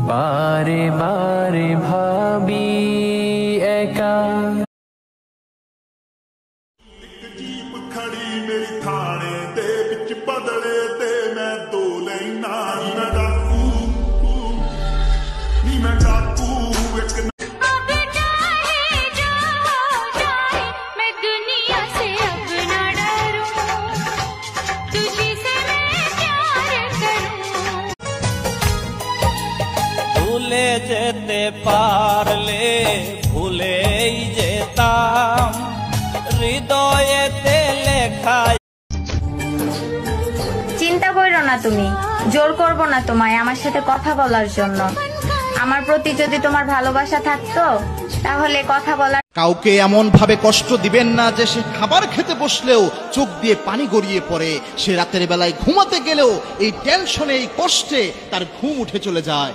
बारे बारे भाभी एका जीप खड़ी मेरी थाने दे विच बदले ते मैं दो लेना मैं डाकू एक ভুলে যেতে পারলে ভুলেই যেতাম হৃদয়েতে লেখা। চিন্তা করো না, তুমি জোর করবো না তোমায় আমার সাথে কথা বলার জন্য। আমার প্রতি যদি তোমার ভালোবাসা থাকতো তাহলে কথা বলার। কাউকে এমন ভাবে কষ্ট দিবেন না যে সে খাবার খেতে বসলেও চোখ দিয়ে পানি গড়িয়ে পড়ে, সে রাতের বেলায় ঘুমাতে গেলেও এই টেনশনে এই কষ্টে তার ঘুম উঠে চলে যায়।